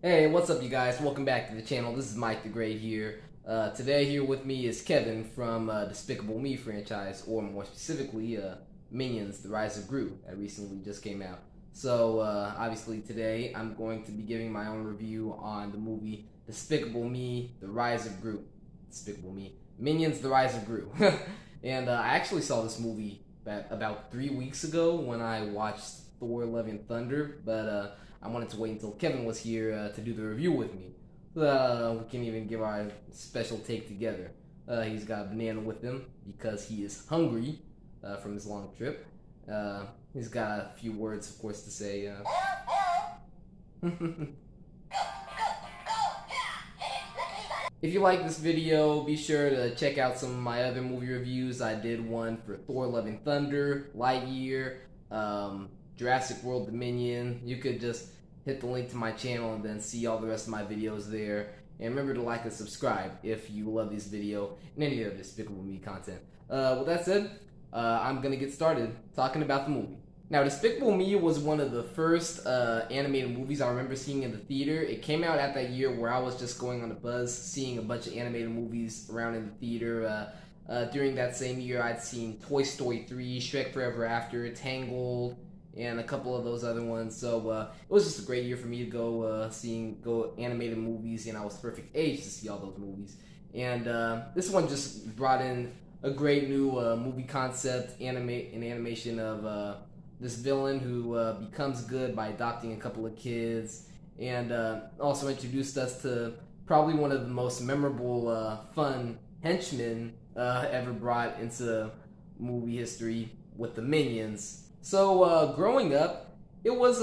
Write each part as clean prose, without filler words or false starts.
Hey, what's up, you guys? Welcome back to the channel. This is Mike the Great here. Today, here with me is Kevin from Despicable Me franchise, or more specifically, Minions: The Rise of Gru, that recently just came out. So, obviously, today I'm going to be giving my own review on the movie Despicable Me: The Rise of Gru. Despicable Me, Minions: The Rise of Gru. And I actually saw this movie about 3 weeks ago when I watched Thor: Love and Thunder, but I wanted to wait until Kevin was here to do the review with me. We can even give our special take together. He's got a banana with him because he is hungry from his long trip. He's got a few words, of course, to say. If you like this video, be sure to check out some of my other movie reviews. I did one for Thor: Love and Thunder, Lightyear, Jurassic World Dominion. You could just hit the link to my channel and then see all the rest of my videos there. And remember to like and subscribe if you love this video and any other Despicable Me content. With that said, I'm gonna get started talking about the movie. Now, Despicable Me was one of the first animated movies I remember seeing in the theater. It came out at that year where I was just going on a buzz, seeing a bunch of animated movies around in the theater. During that same year, I'd seen Toy Story 3, Shrek Forever After, Tangled, and a couple of those other ones. So it was just a great year for me to go animated movies, and I was the perfect age to see all those movies. And this one just brought in a great new movie concept, animation of this villain who becomes good by adopting a couple of kids, and also introduced us to probably one of the most memorable, fun henchmen ever brought into movie history with the Minions. So growing up, it was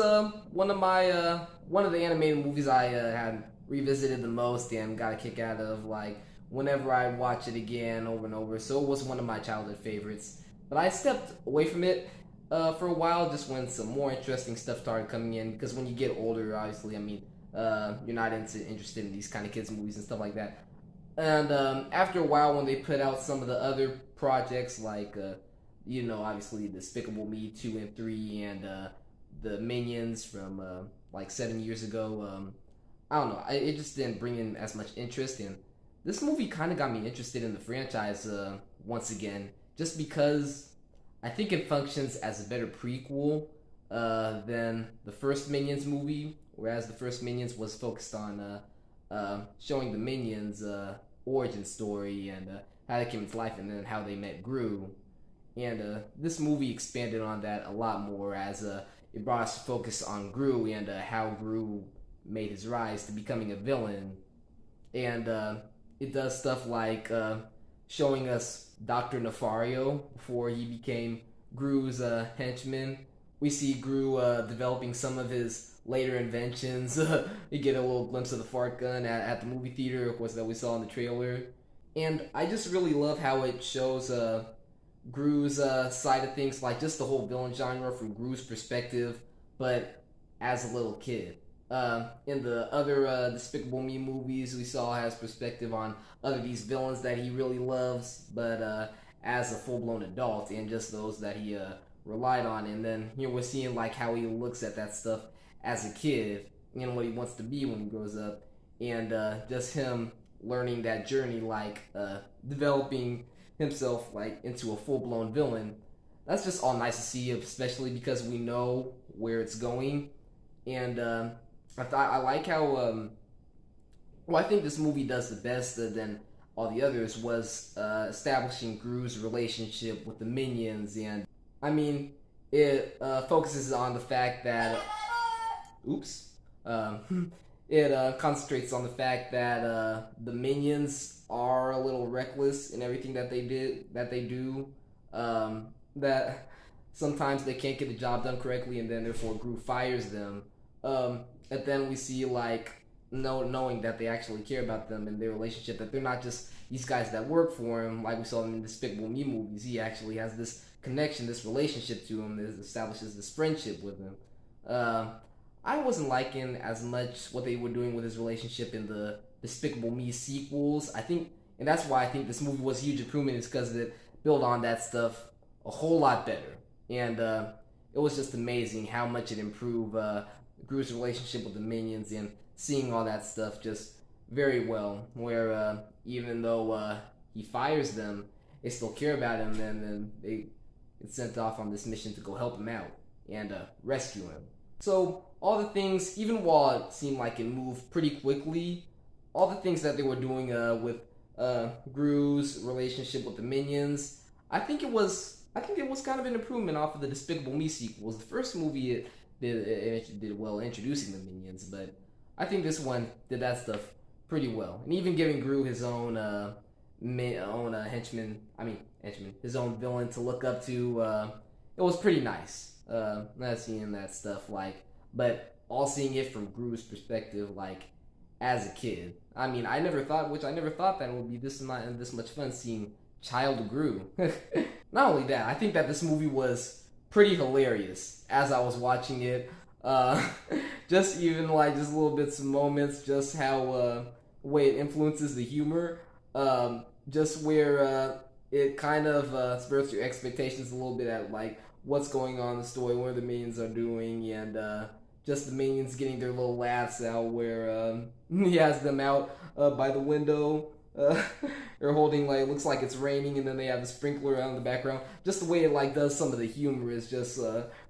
one of the animated movies I had revisited the most and got a kick out of, like, whenever I watch it again over and over. So it was one of my childhood favorites. But I stepped away from it for a while, just when some more interesting stuff started coming in. Because when you get older, obviously, you're not interested in these kind of kids movies and stuff like that. And after a while, when they put out some of the other projects, like obviously Despicable Me 2 and 3, and the Minions from like 7 years ago, I don't know. It just didn't bring in as much interest, and this movie kind of got me interested in the franchise once again, just because I think it functions as a better prequel than the first Minions movie, whereas the first Minions was focused on showing the Minions' origin story and how they came into life, and then how they met Gru. And this movie expanded on that a lot more, as it brought us to focus on Gru and how Gru made his rise to becoming a villain. And it does stuff like showing us Dr. Nefario before he became Gru's henchman. We see Gru developing some of his later inventions. You get a little glimpse of the fart gun at the movie theater, of course, that we saw in the trailer. And I just really love how it shows Gru's side of things, like just the whole villain genre from Gru's perspective, but as a little kid. In the other Despicable Me movies, we saw his perspective on other these villains that he really loves, but as a full-blown adult, and just those that he relied on. And then here we're seeing like how he looks at that stuff as a kid, and what he wants to be when he grows up, and just him learning that journey, like developing himself like into a full-blown villain. That's just all nice to see, especially because we know where it's going. And I like how I think this movie does the best than all the others was establishing Gru's relationship with the Minions. And it focuses on the fact that it concentrates on the fact that the Minions are a little reckless in everything that they do. That sometimes they can't get the job done correctly, and then therefore Gru fires them. And then we see, like, knowing that they actually care about them and their relationship, that they're not just these guys that work for him, like we saw in the Despicable Me movies. He actually has this connection, this relationship to him, that establishes this friendship with him. I wasn't liking as much what they were doing with his relationship in the Despicable Me sequels. And that's why I think this movie was a huge improvement, is because it built on that stuff a whole lot better. And it was just amazing how much it improved Gru's relationship with the minions and seeing all that stuff just very well. Where even though he fires them, they still care about him, and then they get sent off on this mission to go help him out and rescue him. So all the things, even while it seemed like it moved pretty quickly, all the things that they were doing with Gru's relationship with the minions, I think it was kind of an improvement off of the Despicable Me sequels. The first movie it did well introducing the minions, but I think this one did that stuff pretty well, and even giving Gru his own henchman. Henchman, his own villain to look up to. It was pretty nice. Not seeing that stuff but all seeing it from Gru's perspective, as a kid. I never thought that it would be this much fun seeing Child Gru. Not only that, I think that this movie was pretty hilarious as I was watching it. Just even just little bits of moments, just how the way it influences the humor, just where it kind of spurs your expectations a little bit at what's going on in the story, what the minions are doing, and just the minions getting their little laughs out where he has them out by the window. They're holding it looks like it's raining, and then they have the sprinkler out in the background. Just the way it does some of the humor is just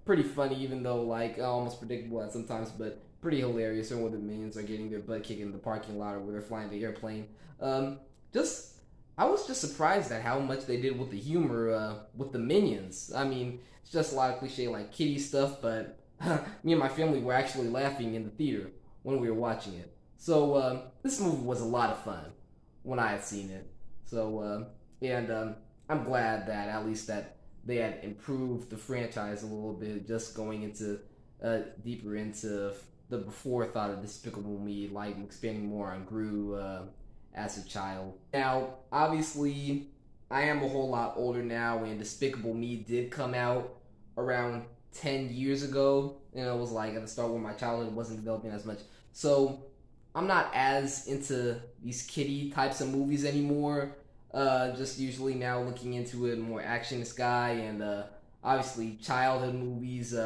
pretty funny, even though almost predictable at sometimes, but pretty hilarious. And when the minions are getting their butt kicked in the parking lot or where they're flying the airplane. I was just surprised at how much they did with the humor with the minions. It's just a lot of cliche kitty stuff, but me and my family were actually laughing in the theater when we were watching it. So this movie was a lot of fun when I had seen it. So I'm glad that at least that they had improved the franchise a little bit, just going into deeper into the before thought of Despicable Me, expanding more on Gru as a child. Now, obviously, I am a whole lot older now, and Despicable Me did come out around 10 years ago. It was at the start when my childhood wasn't developing as much. So I'm not as into these kiddie types of movies anymore. Just usually now looking into it more actionist guy, and obviously childhood movies.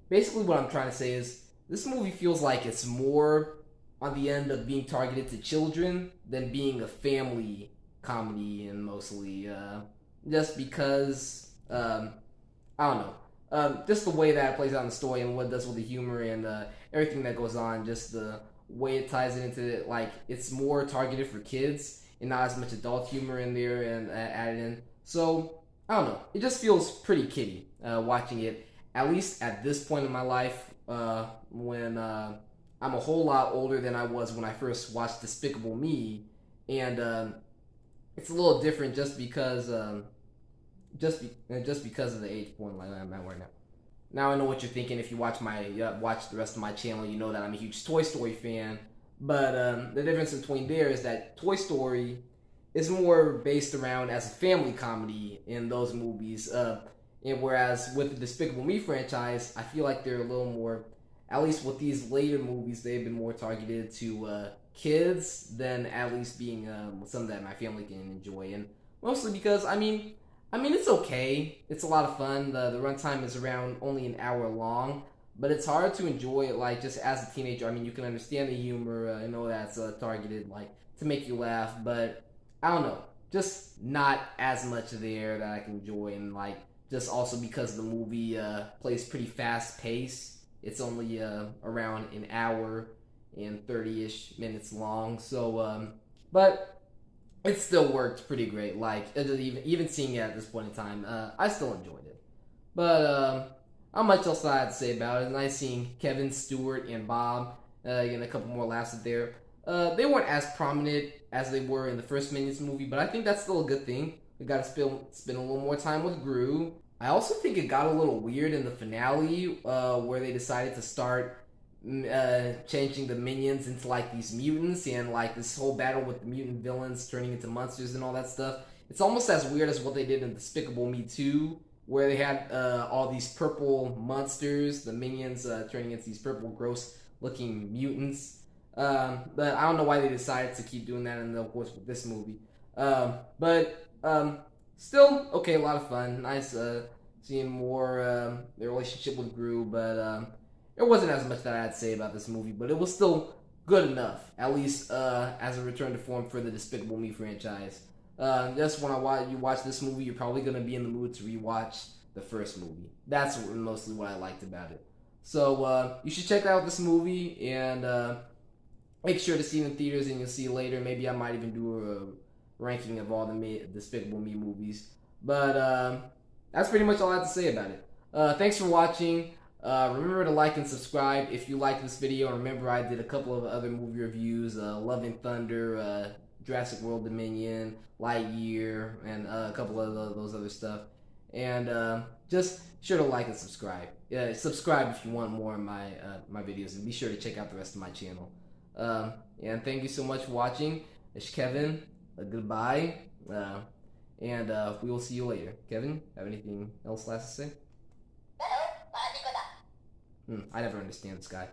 Basically what I'm trying to say is this movie feels like it's more on the end of being targeted to children than being a family comedy, and mostly just because I don't know, just the way that it plays out in the story and what it does with the humor and everything that goes on, just the way it ties it into it, it's more targeted for kids and not as much adult humor in there and added in. So I don't know, it just feels pretty kiddie watching it, at least at this point in my life, when I'm a whole lot older than I was when I first watched Despicable Me, and it's a little different just because because of the age point I'm at right now. Now I know what you're thinking. If you watch watch the rest of my channel, you know that I'm a huge Toy Story fan. But the difference between there is that Toy Story is more based around as a family comedy in those movies, and whereas with the Despicable Me franchise, I feel like they're a little more, at least with these later movies, they've been more targeted to kids than at least being something that my family can enjoy, and mostly because it's okay. It's a lot of fun. The runtime is around only an hour long, but it's hard to enjoy it just as a teenager. You can understand the humor. I know that's targeted to make you laugh, but I don't know, just not as much there that I can enjoy, and just also because the movie plays pretty fast pace. It's only around an hour and 30-ish minutes long. So, but it still worked pretty great. Even seeing it at this point in time, I still enjoyed it. But not much else I had to say about it. It's nice seeing Kevin, Stewart, and Bob getting a couple more laughs at there. They weren't as prominent as they were in the first Minions movie, but I think that's still a good thing. We got to spend a little more time with Gru. I also think it got a little weird in the finale, where they decided to start changing the minions into these mutants, and this whole battle with the mutant villains turning into monsters and all that stuff. It's almost as weird as what they did in Despicable Me 2, where they had all these purple monsters, the minions turning into these purple gross looking mutants. But I don't know why they decided to keep doing that, and of course with this movie. But still okay, a lot of fun. Nice seeing more their relationship with Gru, but There wasn't as much that I had to say about this movie, but it was still good enough, at least as a return to form for the Despicable Me franchise. Just when you watch this movie, you're probably gonna be in the mood to rewatch the first movie. That's mostly what I liked about it. So you should check out this movie and make sure to see it in theaters, and you'll see later. Maybe I might even do a ranking of all the Despicable Me movies. But that's pretty much all I have to say about it. Thanks for watching. Remember to like and subscribe if you like this video. Remember, I did a couple of other movie reviews: Love and Thunder, Jurassic World Dominion, Lightyear, and a couple of those other stuff. And just sure to like and subscribe. Subscribe if you want more of my videos, and be sure to check out the rest of my channel. And thank you so much for watching. It's Kevin. Goodbye. And we will see you later. Kevin, have anything else last to say? I never understand this guy.